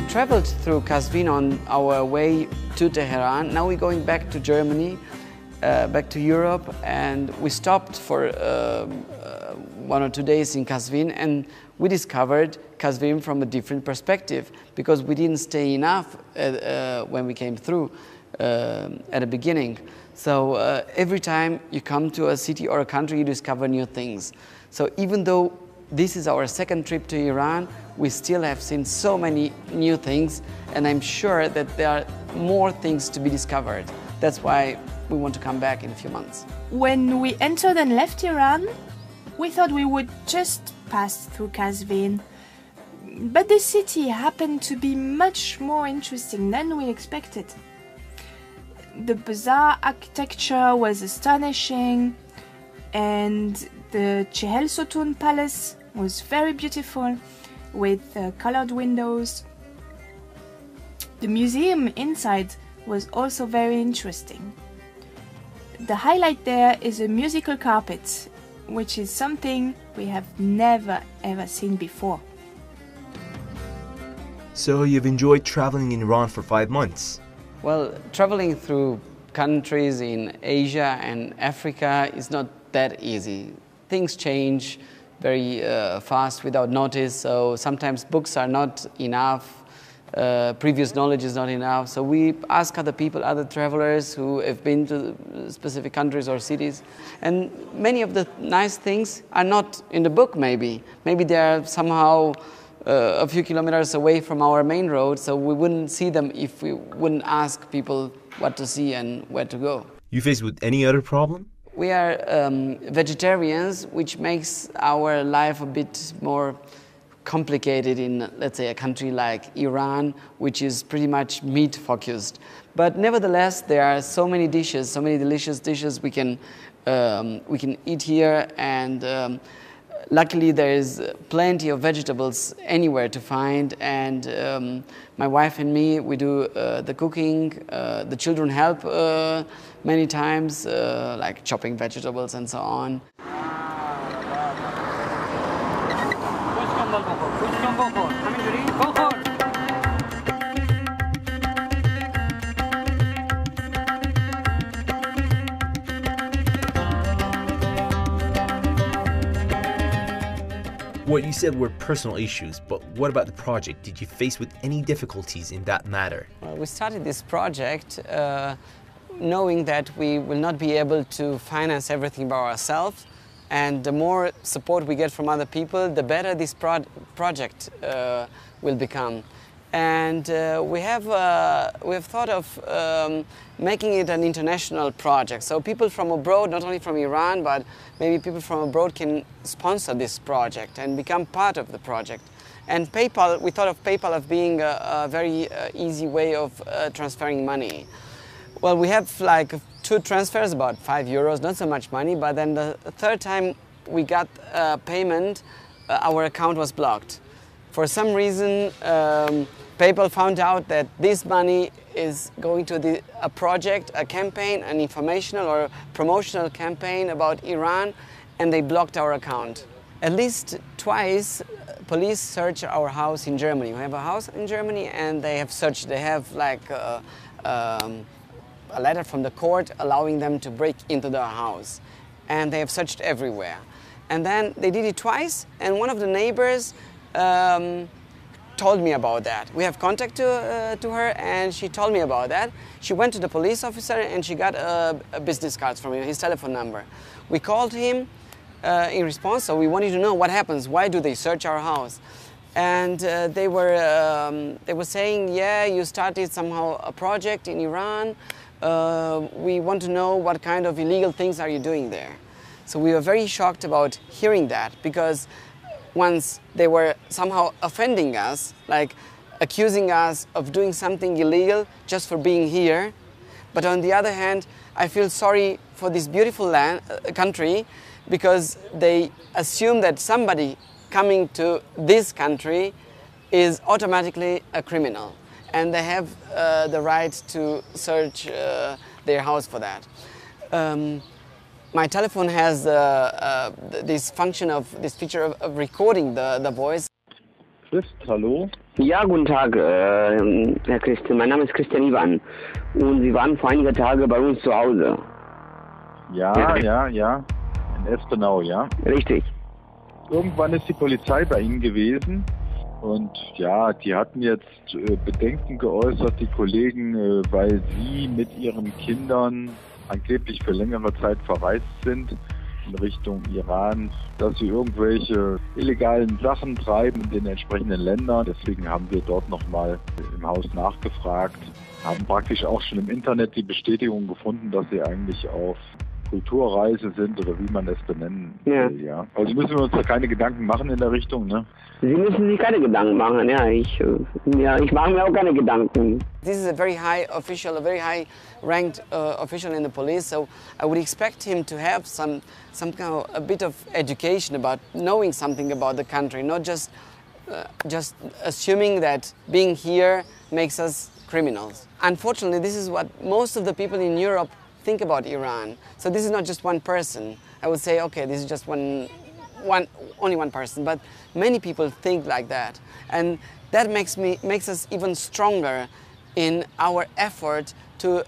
traveled through Qazvin on our way to Tehran. Now we're going back to Germany, back to Europe, and we stopped for 1 or 2 days in Qazvin, and we discovered Qazvin from a different perspective because we didn't stay enough when we came through at the beginning. So every time you come to a city or a country, you discover new things. So even though this is our second trip to Iran, we still have seen so many new things, and I'm sure that there are more things to be discovered. That's why we want to come back in a few months. When we entered and left Iran, we thought we would just pass through Qazvin. But the city happened to be much more interesting than we expected. The bazaar architecture was astonishing, and the Chehel Sotun Palace was very beautiful with colored windows. The museum inside was also very interesting. The highlight there is a musical carpet, which is something we have never ever seen before. So you've enjoyed traveling in Iran for 5 months? Well, traveling through countries in Asia and Africa is not that easy. Things change very fast without notice, so sometimes books are not enough, previous knowledge is not enough. So we ask other people, other travelers who have been to specific countries or cities, and many of the nice things are not in the book maybe. Maybe they are somehow a few kilometers away from our main road, so we wouldn't see them if we wouldn't ask people what to see and where to go. You faced with any other problem? We are vegetarians, which makes our life a bit more complicated in, let's say, a country like Iran, which is pretty much meat focused. But nevertheless, there are so many dishes, so many delicious dishes we can eat here, and luckily there is plenty of vegetables anywhere to find, and my wife and me, we do the cooking. The children help many times, like chopping vegetables and so on. What you said were personal issues, but what about the project? Did you face with any difficulties in that matter? Well, we started this project knowing that we will not be able to finance everything by ourselves, and the more support we get from other people, the better this project will become. And we have thought of making it an international project. So people from abroad, not only from Iran, but maybe people from abroad can sponsor this project and become part of the project. And PayPal, we thought of PayPal as being a very easy way of transferring money. Well, we have like 2 transfers, about €5, not so much money, but then the third time we got payment, our account was blocked. For some reason, PayPal found out that this money is going to a project, a campaign, an informational or promotional campaign about Iran, and they blocked our account. At least twice, police searched our house in Germany. We have a house in Germany, and they have searched. They have like a letter from the court allowing them to break into the house, and they have searched everywhere. And then they did it twice, and one of the neighbors told me about that. We have contact to her, and she told me about that. She went to the police officer and she got a business card from him, his telephone number. We called him in response, so we wanted to know what happens. Why do they search our house? And they were saying, yeah, you started somehow a project in Iran. We want to know what kind of illegal things are you doing there. So we were very shocked about hearing that, because once they were somehow offending us, like accusing us of doing something illegal just for being here. But on the other hand, I feel sorry for this beautiful country, because they assume that somebody coming to this country is automatically a criminal, and they have the right to search their house for that. My telephone has this function of this feature of recording the voice. Christ, hallo? Ja, guten Tag, Herr Christian. Mein Name ist Christian Iwan. Und Sie waren vor einiger Tage bei uns zu Hause. Ja. In Espenau, ja. Richtig. Irgendwann ist die Polizei bei Ihnen gewesen. Und ja, die hatten jetzt Bedenken geäußert, die Kollegen, weil Sie mit Ihren Kindern angeblich für längere Zeit verreist sind in Richtung Iran, dass Sie irgendwelche illegalen Sachen treiben in den entsprechenden Ländern. Deswegen haben wir dort nochmal im Haus nachgefragt, haben praktisch auch schon im Internet die Bestätigung gefunden, dass Sie eigentlich auf Kulturreise sind oder wie man es benennen will, ja. Also müssen wir uns da keine Gedanken machen in der Richtung, ne? Sie müssen sich keine Gedanken machen, ja. Ich mache mir auch keine Gedanken. This is a very high official, a very high ranked official in the police, so I would expect him to have some kind of a bit of education about knowing something about the country, not just assuming that being here makes us criminals. Unfortunately, this is what most of the people in Europe think about Iran. So this is not just one person. I would say, okay, this is just only one person, but many people think like that, and that makes us even stronger in our effort to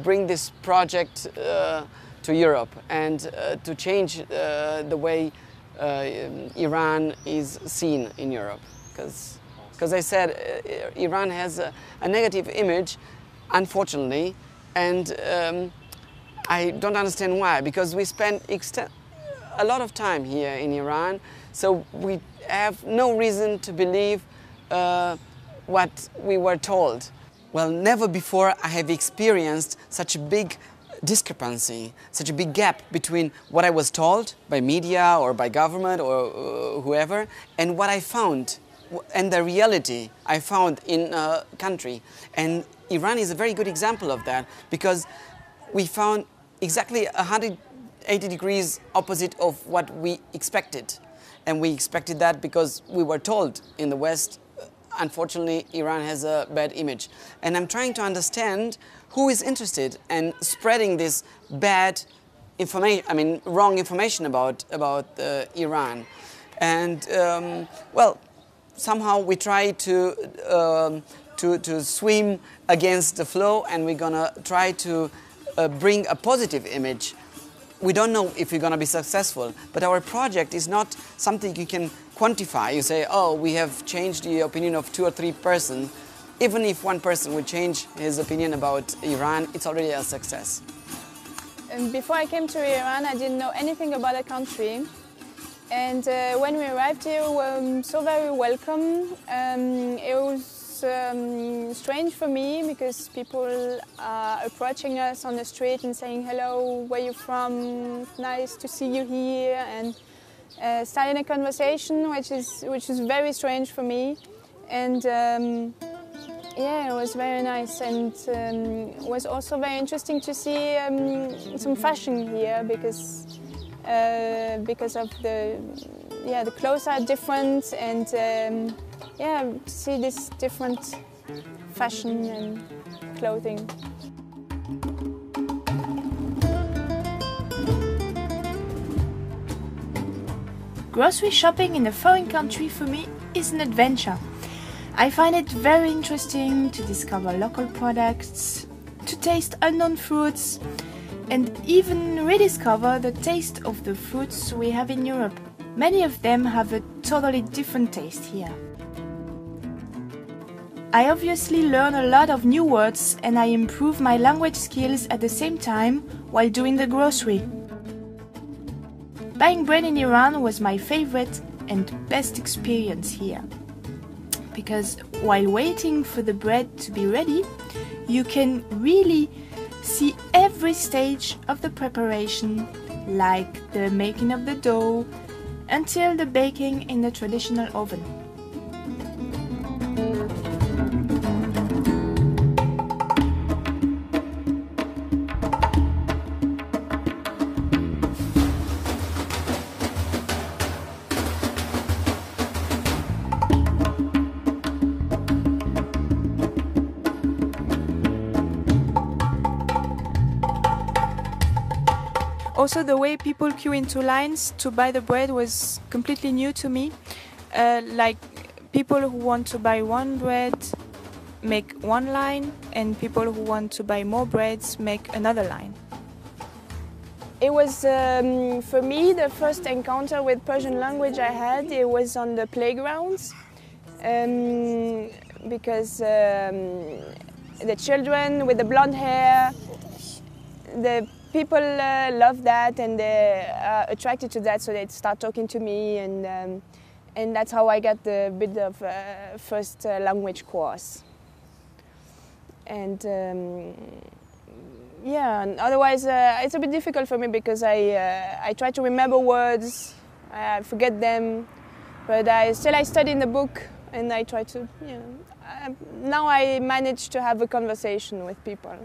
bring this project to Europe and to change the way Iran is seen in Europe. Because I said Iran has a negative image, unfortunately, and I don't understand why, because we spend a lot of time here in Iran, so we have no reason to believe what we were told. Well, never before I have experienced such a big discrepancy, such a big gap between what I was told by media or by government or whoever and what I found and the reality I found in a country. And Iran is a very good example of that, because we found exactly 180 degrees opposite of what we expected. And we expected that because we were told in the West, unfortunately, Iran has a bad image. And I'm trying to understand who is interested in spreading this bad information, wrong information about Iran. And, well, somehow we try to swim against the flow, and we're gonna try to bring a positive image. We don't know if we're gonna be successful, but our project is not something you can quantify. You say, oh, we have changed the opinion of 2 or 3 persons. Even if one person would change his opinion about Iran, it's already a success. Before I came to Iran, I didn't know anything about the country. And when we arrived here, we were so very welcome. It was strange for me because people are approaching us on the street and saying, hello, where are you from? Nice to see you here. And starting a conversation, which is very strange for me. And yeah, it was very nice, and it was also very interesting to see some fashion here because of the clothes are different, and yeah, to see this different fashion and clothing. Grocery shopping in a foreign country for me is an adventure. I find it very interesting to discover local products, to taste unknown fruits, and even rediscover the taste of the fruits we have in Europe. Many of them have a totally different taste here. I obviously learn a lot of new words, and I improve my language skills at the same time while doing the grocery. Buying bread in Iran was my favorite and best experience here. Because while waiting for the bread to be ready, you can really see every stage of the preparation, like the making of the dough until the baking in the traditional oven. Also, the way people queue into lines to buy the bread was completely new to me. Like people who want to buy one bread make one line, and people who want to buy more breads make another line. It was, for me, the first encounter with Persian language I had. It was on the playgrounds, because the children with the blonde hair, the people love that, and they are attracted to that, so they start talking to me, and that's how I got the bit of first language course. And yeah, and otherwise it's a bit difficult for me because I try to remember words, I forget them, but I study in the book, and I try to, now I manage to have a conversation with people.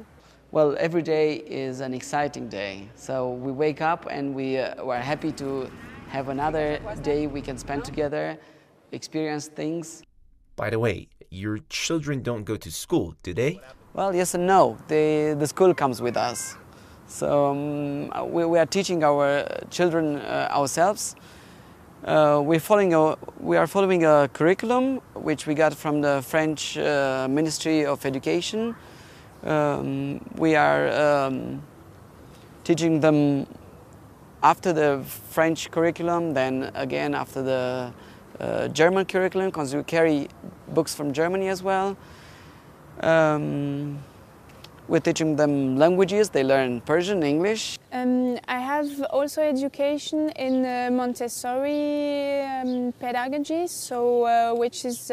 Well, every day is an exciting day. So we wake up and we're happy to have another day we can spend together, experience things. By the way, your children don't go to school, do they? Well, yes and no. The school comes with us. So we are teaching our children ourselves. We are following a curriculum which we got from the French Ministry of Education. We are teaching them after the French curriculum, then again after the German curriculum, because we carry books from Germany as well. We're teaching them languages. They learn Persian, English. I have also education in Montessori pedagogy, so which is